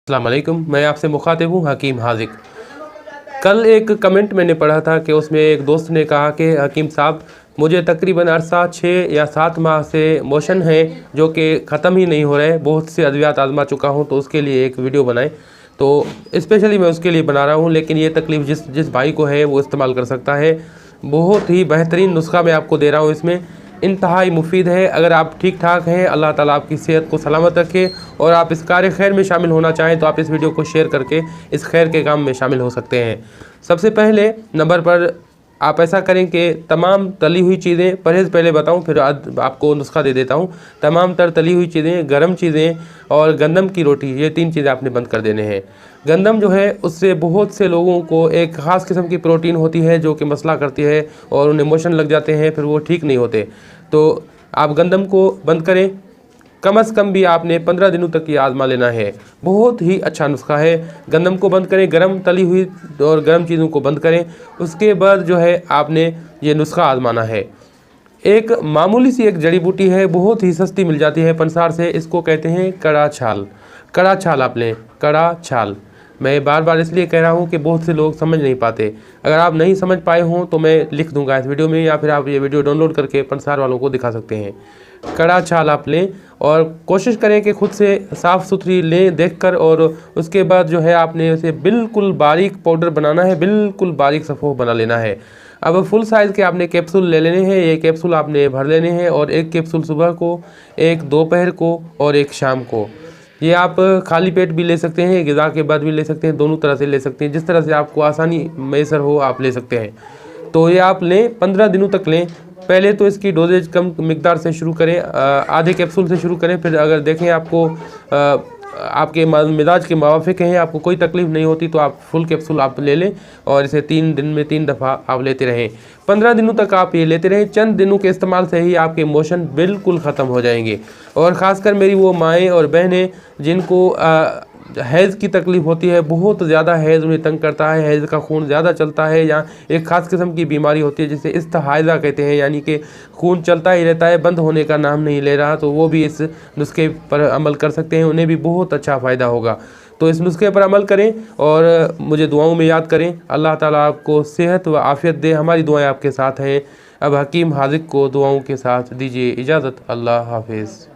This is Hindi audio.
अस्सलाम वालेकुम, मैं आपसे मुखातिब हूँ हकीम हाजिक। कल एक कमेंट मैंने पढ़ा था कि उसमें एक दोस्त ने कहा कि हकीम साहब, मुझे तकरीबन अरसा 6 या 7 माह से मोशन है जो कि ख़त्म ही नहीं हो रहे। बहुत से अद्वियात आजमा चुका हूँ, तो उसके लिए एक वीडियो बनाएं। तो स्पेशली मैं उसके लिए बना रहा हूँ, लेकिन ये तकलीफ़ जिस जिस भाई को है वो इस्तेमाल कर सकता है। बहुत ही बेहतरीन नुस्खा मैं आपको दे रहा हूँ, इसमें इंतहाई मुफीद है। अगर आप ठीक ठाक हैं, अल्लाह ताला आपकी सेहत को सलामत रखे, और आप इस कार्य खैर में शामिल होना चाहें तो आप इस वीडियो को शेयर करके इस खैर के काम में शामिल हो सकते हैं। सबसे पहले नंबर पर आप ऐसा करें कि तमाम तली हुई चीज़ें, परहेज़ पहले बताऊं फिर आपको नुस्खा दे देता हूं। तमाम तर तली हुई चीज़ें, गर्म चीज़ें और गंदम की रोटी, ये 3 चीज़ें आपने बंद कर देने हैं। गंदम जो है उससे बहुत से लोगों को एक ख़ास किस्म की प्रोटीन होती है जो कि मसला करती है और उन्हें मोशन लग जाते हैं, फिर वो ठीक नहीं होते। तो आप गंदम को बंद करें। कम से कम भी आपने 15 दिनों तक ये आज़मा लेना है। बहुत ही अच्छा नुस्खा है। गंदम को बंद करें, गरम तली हुई और गर्म चीज़ों को बंद करें। उसके बाद जो है आपने ये नुस्खा आज़माना है। एक मामूली सी एक जड़ी बूटी है, बहुत ही सस्ती मिल जाती है पंसार से। इसको कहते हैं कड़ा छाल। कड़ा छाल आप लें, कड़ा छाल। मैं बार बार इसलिए कह रहा हूँ कि बहुत से लोग समझ नहीं पाते। अगर आप नहीं समझ पाए हों तो मैं लिख दूंगा इस वीडियो में, या फिर आप ये वीडियो डाउनलोड करके पंसार वालों को दिखा सकते हैं। कड़ा छाल आप लें और कोशिश करें कि खुद से साफ़ सुथरी लें देखकर, और उसके बाद जो है आपने उसे बिल्कुल बारीक पाउडर बनाना है, बिल्कुल बारीक सफ़ोह बना लेना है। अब फुल साइज़ के आपने कैप्सूल ले लेने हैं। ये कैप्सूल आपने भर लेने हैं, और एक कैप्सूल सुबह को, एक दोपहर को और एक शाम को। ये आप खाली पेट भी ले सकते हैं, ग़िज़ा के बाद भी ले सकते हैं, दोनों तरह से ले सकते हैं। जिस तरह से आपको आसानी मैसर हो आप ले सकते हैं। तो ये आप लें, 15 दिनों तक लें। पहले तो इसकी डोजेज कम मिकदार से शुरू करें, आधे कैप्सूल से शुरू करें। फिर अगर देखें आपको आपके मिजाज के मुवाफिक हैं, आपको कोई तकलीफ़ नहीं होती, तो आप फुल कैप्सूल आप ले लें और इसे 3 दिन में 3 दफ़ा आप लेते रहें। 15 दिनों तक आप ये लेते रहें। चंद दिनों के इस्तेमाल से ही आपके मोशन बिल्कुल ख़त्म हो जाएंगे। और ख़ासकर मेरी वो माएँ और बहनें जिनको हैज़ की तकलीफ़ होती है, बहुत ज़्यादा हैज़ उन्हें तंग करता है, हैज़ का खून ज़्यादा चलता है, या एक ख़ास किस्म की बीमारी होती है जिसे इस्तिहाज़ा कहते हैं, यानी कि खून चलता ही रहता है, बंद होने का नाम नहीं ले रहा, तो वो भी इस नुस्खे पर अमल कर सकते हैं। उन्हें भी बहुत अच्छा फ़ायदा होगा। तो इस नुस्खे पर अमल करें और मुझे दुआओं में याद करें। अल्लाह ताला आपको सेहत व आफ़ियत दे। हमारी दुआएँ आपके साथ हैं। अब हकीम हाजिक को दुआओं के साथ दीजिए इजाज़त। अल्लाह हाफिज़।